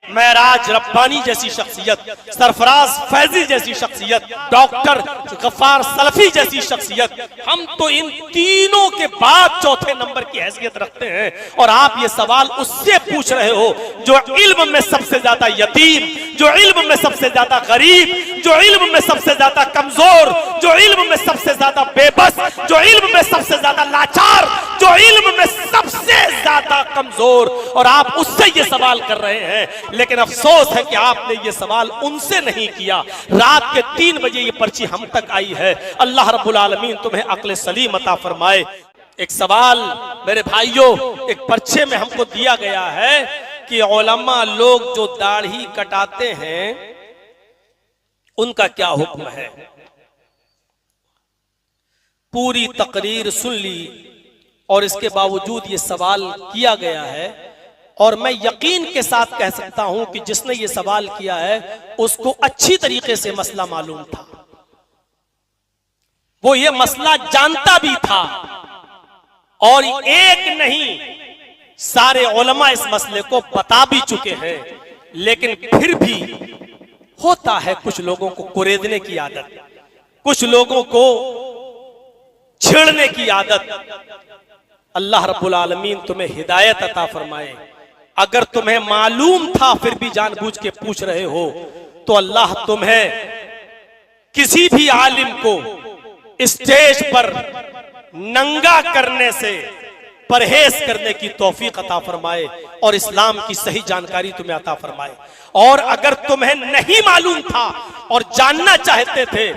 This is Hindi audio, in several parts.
महराज रब्बानी जैसी शख्सियत, सरफराज फैजी जैसी शख्सियत, डॉक्टर गफ्फार सलफी जैसी शख्सियत, हम तो इन तीनों के बाद चौथे नंबर की हैसियत रखते हैं। और आप ये सवाल उससे पूछ रहे हो जो इल्म में सबसे ज्यादा यतीम, जो इल्म में सबसे ज्यादा गरीब, जो इल्म में सबसे ज्यादा कमजोर, जो इल्म में सबसे ज्यादा बेबस, जो इल्म में सबसे ज्यादा लाचार, जो इल्म में सबसे ज्यादा कमजोर, और आप उससे ये सवाल कर रहे हैं। लेकिन अफसोस है कि आपने ये सवाल उनसे नहीं किया। रात के 3 बजे ये पर्ची हम तक आई है। अल्लाह रब्बुल आलमीन तुम्हें अक्ल सलीम अता फरमाए। एक सवाल मेरे भाइयों, एक पर्चे में हमको दिया गया है कि उलमा लोग जो दाढ़ी कटाते हैं उनका क्या हुक्म है। पूरी तकरीर सुन ली और इसके बावजूद ये सवाल किया गया है, और मैं यकीन के साथ कह सकता हूं कि जिसने ये सवाल किया है उसको अच्छी तरीके से मसला मालूम था, वो ये मसला जानता भी था, और एक नहीं सारे उलमा इस मसले को बता भी चुके हैं। लेकिन फिर भी होता है कुछ लोगों को कुरेदने की आदत, कुछ लोगों को छेड़ने की आदत। अल्लाह रब्बुल आलमीन तुम्हें हिदायत अता फरमाए। अगर तुम्हें मालूम था फिर भी जानबूझ के पूछ रहे हो तो अल्लाह तुम्हें किसी भी आलिम को स्टेज पर नंगा करने से परहेज करने की तौफीक अता फरमाए और इस्लाम की सही जानकारी तुम्हें अता फरमाए। और अगर तुम्हें नहीं मालूम था और जानना चाहते थे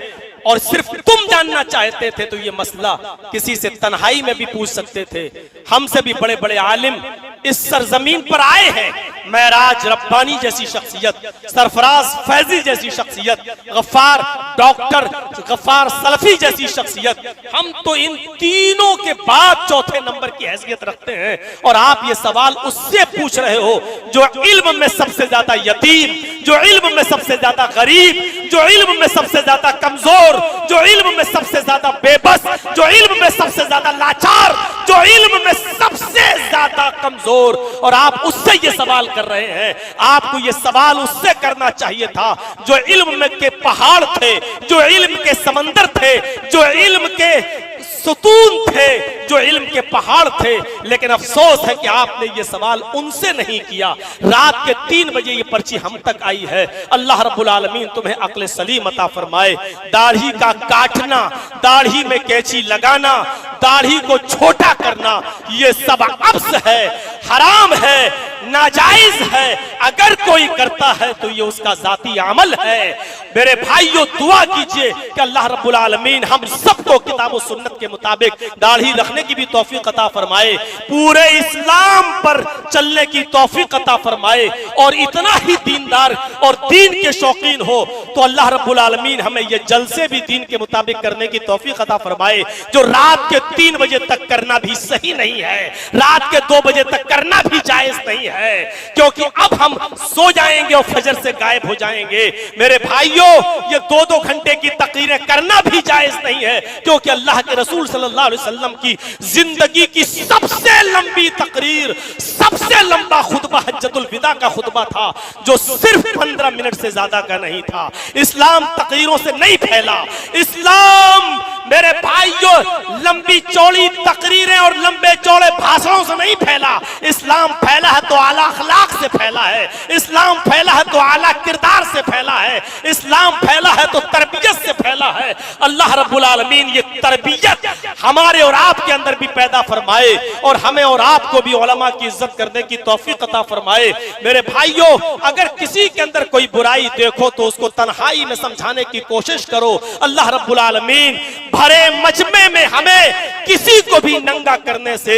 और सिर्फ तुम जानना चाहते थे तो ये मसला किसी से तन्हाई में भी पूछ सकते थे। हमसे भी बड़े बड़े आलिम इस सरजमीन पर आए हैं। महराज रब्बानी जैसी शख्सियत, सरफराज फैजी जैसी शख्सियत, गफ्फार डॉक्टर गफ्फार सलफी जैसी शख्सियत, हम तो इन तीनों के बाद चौथे नंबर की हैसियत रखते हैं। और आप ये सवाल उससे पूछ रहे हो जो इल्म में सबसे ज्यादा यतीम, जो इल्म में सबसे ज्यादा गरीब, जो इल्म में सबसे ज्यादा कमजोर, जो इल्म में सबसे ज्यादा बेबस, जो इल्म में सबसे ज्यादा लाचार, जो इल्म में सबसे ज्यादा कमजोर, और आप उससे ये सवाल कर रहे हैं। आपको ये सवाल उससे करना चाहिए था जो इल्म में के पहाड़ थे, जो इल्म के समंदर थे, जो इल्म के सुतून थे, जो इल्म के पहाड़ थे। लेकिन अफसोस है कि आपने ये सवाल उनसे नहीं किया। रात के 3 बजे ये पर्ची हम तक आई है। अल्लाह रब्बुल आलमीन तुम्हें अक्ल सलीम अता फरमाए। दाढ़ी का काटना, दाढ़ी में कैंची लगाना, दाढ़ी को छोटा करना, ये सब अब्स है, हराम है, नाजायज है। अगर कोई करता है तो ये उसका जाती अमल है। मेरे भाइयों, दुआ कीजिए कि अल्लाह रब्बुल आलमीन हम सबको किताब और सुन्नत के मुताबिक दाढ़ी रखने की भी तौफीक अता फरमाए, पूरे इस्लाम पर चलने की तौफीक अता फरमाए। और इतना ही दीनदार और दीन के शौकीन हो तो अल्लाह रब्बुल आलमीन हमें ये जलसे भी दीन के मुताबिक करने की तौफीक अता फरमाए, जो रात के 3 बजे तक करना भी सही नहीं है, रात के 2 बजे तक करना भी जायज नहीं है, क्योंकि अब हम सो जाएंगे और फजर से गायब हो जाएंगे। मेरे भाइयों, ये 2-2 घंटे की तकरीरें करना भी जायज नहीं है, क्योंकि अल्लाह के रसूल सल्लल्लाहु अलैहि वसल्लम की जिंदगी की सबसे लंबी तकरीर, सबसे लंबा खुतबा हज्जतुल विदा का खुतबा था, जो सिर्फ 15 मिनट से ज्यादा का नहीं था। इस्लाम तकरीरों से नहीं फैला। इस्लाम मेरे भाइयों लंबी चौड़ी तकरीरें और लंबे चौड़े भाषणों से नहीं फैला। इस्लाम फैला है तो आला अखलाक से फैला है, इस्लाम फैला है तो आला किरदार से फैला है, इस्लाम फैला है तो तरबियत से फैला है। अल्लाह रब्बुल आलमीन ये तरबियत हमारे और आपके अंदर भी पैदा फरमाए और हमें और आपको भी उलमा की इज्जत करने की तौफीक अता फरमाए। मेरे भाइयों, अगर किसी के अंदर कोई बुराई देखो तो उसको तन्हाई में समझाने की कोशिश करो। अल्लाह रब्बुल आलमीन भरे मजमे में हमें किसी को भी नंगा करने से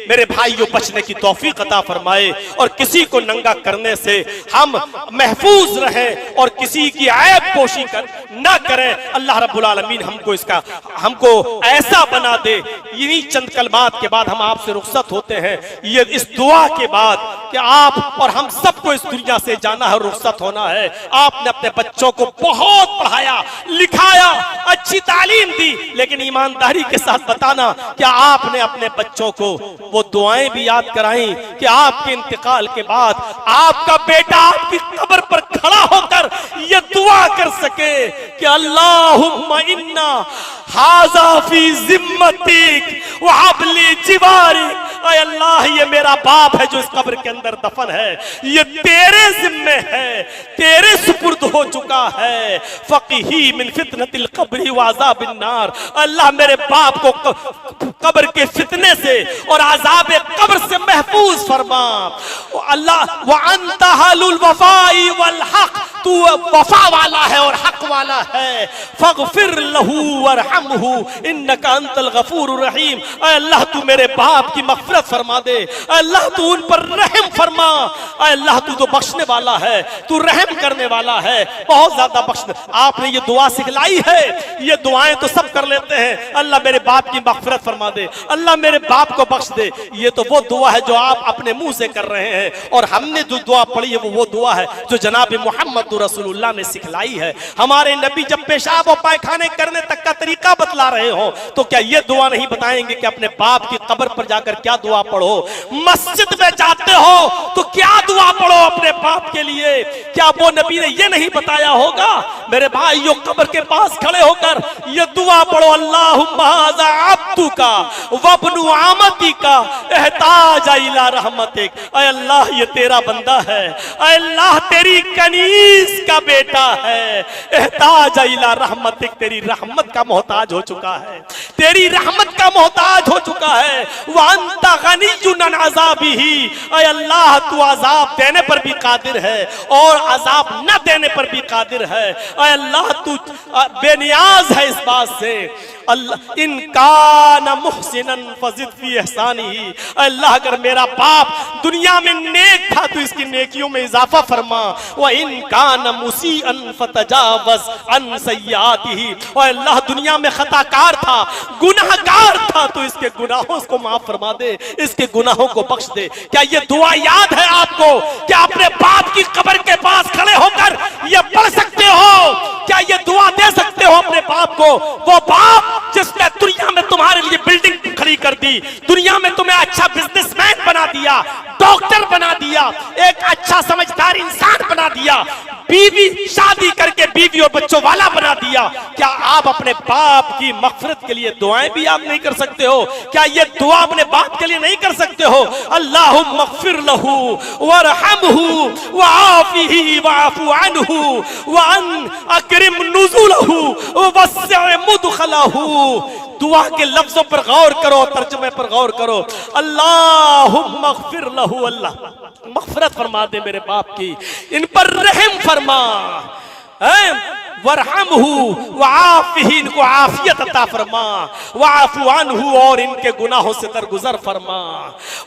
मेरे भाइयों बचने की तौफीक अता फरमाए, और किसी को नंगा करने से हम महफूज रहें और किसी की ऐब पोशी ना करें। अल्लाह रब्बुल आलमीन हमको ऐसा बना दे। इन्हीं चंद कलमात के बाद हम आपसे रुखसत होते हैं, ये इस दुआ के बाद कि आप और हम सबको इस दुनिया से जाना है, रुखसत होना है। आपने अपने बच्चों को बहुत पढ़ाया लिखाया, अच्छी तालीम दी, लेकिन ईमानदारी के साथ बताना क्या आपने अपने बच्चों को वो दुआएं भी याद कराई कि आपके इंतकाल के बाद आपका बेटा आपकी कब्र पर खड़ा होकर ये दुआ कर सके कि अल्लाहुम्मा इन्ना हाज़ा फी ज़िम्मतिक व हबली जिवारिक। अल्लाह, ये मेरा बाप है जो इस कब्र के अंदर दफन है, ये तेरे जिम्मे है, तेरे सुपुर्द हो चुका है। फक़ीही मिन फितनतिल क़ब्रि व अज़ाबिन नार। अल्लाह, मेरे बाप को कब्र के फितने से और अज़ाब कब्र से महफूज फरमा। अल्लाह, व अंत अहलुल वफ़ाई वल हक़, तू वफा वाला है और हक वाला है। फ़ग़फ़िर लहू वरहमहू इन्नका अंतल गफ़ूरुर रहीम। अल्लाह, तू मेरे बाप की मग़फ़िरत फरमा दे। अल्लाह, तू उन पर रहम फरमा। अल्लाह, तू तो बख्शने वाला है, तू रहम करने वाला है, बहुत ज्यादा बख्शने। आपने ये दुआ सिखलाई है, ये दुआएं तो सब कर लेते हैं। अल्लाह, मेरे बाप की मग़फ़िरत फरमा दे, अल्लाह मेरे बाप को बख्श दे। ये तो वो दुआ है जो आप अपने मुंह से कर रहे हैं, और हमने जो दुआ पढ़ी है वो दुआ है जो जनाब मोहम्मद रसूलुल्लाह ने सिखलाई है। हमारे नबी जब पेशाब और पायखाने करने तक का तरीका बतला रहे हो तो क्या ये दुआ नहीं बताएंगे कि अपने बाप की कब्र पर जाकर क्या दुआ पढ़ो? मस्जिद में जाते हो तो क्या दुआ पढ़ो अपने बाप के लिए? क्या वो नबी ने ये नहीं बताया होगा? मेरे भाइयों, कब्र के पास खड़े होकर ये दुआ पढ़ो, अल्लाहुम्मा हाज़ा अब्दुका वब्नु अमतिका एहताज इला रहमतिक। ऐ अल्लाह, ये तेरा बंदा है, ऐ अल्लाह तेरी कनीज का बेटा है, एहताज इला रहमतिक, तेरी रहमत का मोहताज हो चुका है, तेरी रहमत का मोहताज हो चुका है। व अंता गनियुन अन अज़ाबिही, ऐ अल्लाह तू अजाब देने पर भी कादिर है और अजाब न देने पर भी कादिर है। ऐ अल्लाह, तू बेनियाज है इस बात से। अल्लाह, इन काना मुहसिनन फज़िद फी इहसानिही। अल्लाह, अगर मेरा बाप दुनिया में नेक था तो इसकी नेकियों में इजाफा फरमा। व इन काना मुसीअन फतजावज़ अन सय्यातिही। और अल्लाह, दुनिया में खताकार था, गुनाहगार था, तो इसके गुनाहों को माफ फरमा दे, इसके गुनाहों को बख्श दे। क्या ये दुआ याद है आपको? क्या अपने बाप की कब्र के पास खड़े होकर ये पढ़ सकते हो? क्या ये दुआ दे सकते हो अपने बाप को? वो बाप जिसने दुनिया में तुम्हारे लिए बिल्डिंग खड़ी कर दी, दुनिया में तुम्हें अच्छा बिजनेसमैन बना दिया, डॉक्टर बना दिया, एक अच्छा समझदार इंसान बना दिया, बीवी शादी करके बीवी और बच्चों वाला बना दिया। क्या आप अपने बाप की मग़फ़िरत के लिए दुआएं भी आप नहीं कर सकते हो? क्या ये दुआ अपने बाप के लिए नहीं कर सकते हो? अल्लाहुम्मा ग़फ़िर लहू वरहमहू वआफ़िही वअफ़ु अन्हु वअन अकरिम नुज़ुलहू ववस्सिअ मुदख़लहू। दुआ के लफ्जों पर गौर करो, तर्जुमे पर गौर करो। अल्लाहुम्मा ग़फ़िर लहू, अल्लाह मग़फ़िरत फरमा दे मेरे बाप की, इन पर रहम फरमा, वरहमहू वआफ़िही, इनको आफियत अता फरमा, वअफ़ु अन्हु, और इनके गुनाहों से दरगुजर फरमा,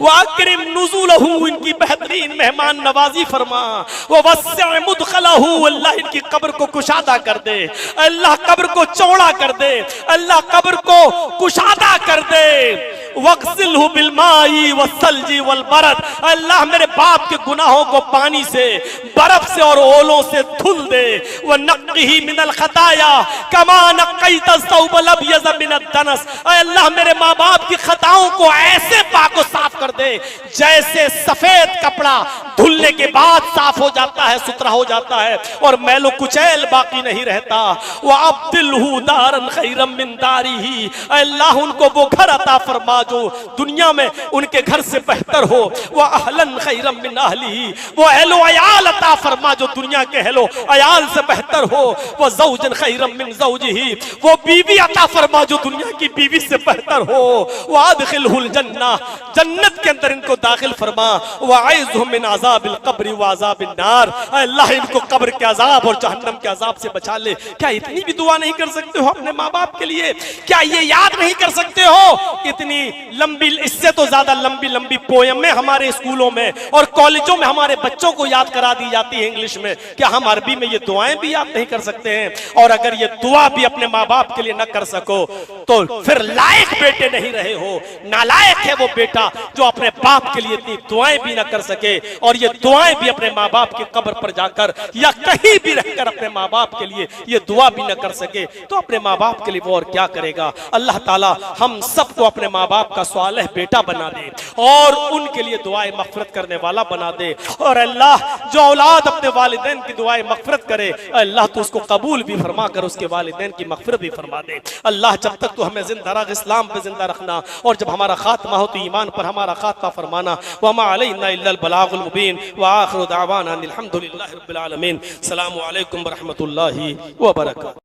वअकरिम नुज़ुलहू, इनकी बेहतरीन मेहमान नवाजी फरमा, ववस्सिअ मुदख़लहू, अल्लाह इनकी कब्र को कुशादा कर दे, अल्लाह कब्र को चौड़ा कर दे, अल्लाह कब्र को कुशादा कर दे। वग़सिलहू बिलमाई वस्सल्जी वलबरद, अल्लाह मेरे बाप के गुनाहों को पानी से, बर्फ से और ओलों से धुल दे। वनक़्क़िही मिनल ख़ताया कमा नक़्क़ैत अस-सौबल अब्यज़ मिनद दनस, अल्लाह मेरे माँ बाप की खताओं को ऐसे पाक और साफ कर दे जैसे सफेद कपड़ा धुलने के बाद साफ हो जाता है, सुथरा हो जाता है और मैलो कुचैल बाकी नहीं रहता। वह अब्दिलहू दारन खैरम मिन दारिही, अल्लाह उनको वो घर अता फरमा जो दुनिया में उनके घर से बेहतर हो। वह अहलन खैरम मिन अहलिही, वो अहलो अयाल अता फरमा जो दुनिया के अहलो अयाल से बेहतर हो। वह ज़ौजन खैरम मिन ज़ौजिही, वो बीवी अता फरमा जो दुनिया की बीवी से बेहतर हो। वह अदखिलहुल जन्नह, जन्नत के अंदर इनको दाखिल फरमा। वह अइज़हु मिन अज़ाबिल क़ब्रि व अज़ाबिन नार, अल्लाह इनको कब्र के अजाब और जहन्नम के अजाब से बचा ले। क्या इतनी भी दुआ नहीं कर सकते हो अपने माँ बाप के लिए? क्या ये याद नहीं कर सकते हो? इतनी लंबी, इससे तो ज्यादा लंबी लंबी पोयमें हमारे स्कूलों में और कॉलेजों में हमारे बच्चों को याद करा दी जाती है इंग्लिश में। क्या हम अरबी में ये दुआएं भी याद नहीं कर सकते? सकते हैं। और अगर ये दुआ भी अपने माँ बाप के लिए न कर सको तो फिर लायक बेटे नहीं रहे हो, नालायक है वो बेटा जो अपने बाप के लिए इतनी दुआएं भी न कर सके, और ये दुआएं भी अपने माँ बाप की कब्र पर जाकर या कहीं भी रहकर अपने माँ बाप के लिए ये दुआ भी न कर सके, तो अपने माँ बाप के लिए वो और क्या करेगा। अल्लाह ताला हम सबको अपने माँ बाप का सालेह बेटा बना दे और उनके लिए दुआएं मग़फ़िरत करने वाला बना दे। और अल्लाह जो औलाद अपने वालिदैन की दुआएं मग़फ़िरत करे, अल्लाह तो उसको कबूल भी फरमा कर उसके वालिदैन की मग़फ़िरत भी फरमा दे। अल्लाह जब तक तो हमें जिंदा रख, इस्लाम पे जिंदा रखना, और जब हमारा खात्मा हो तो ईमान पर हमारा खात्मा फरमाना। वमा अलैना इल्लल बलागुल मुबीन व आखिरु दावाना अनिल हम्दुलिल्लाहि रब्बिल आलमीन। अस्सलामु अलैकुम व रहमतुल्लाहि व बरकातुहू।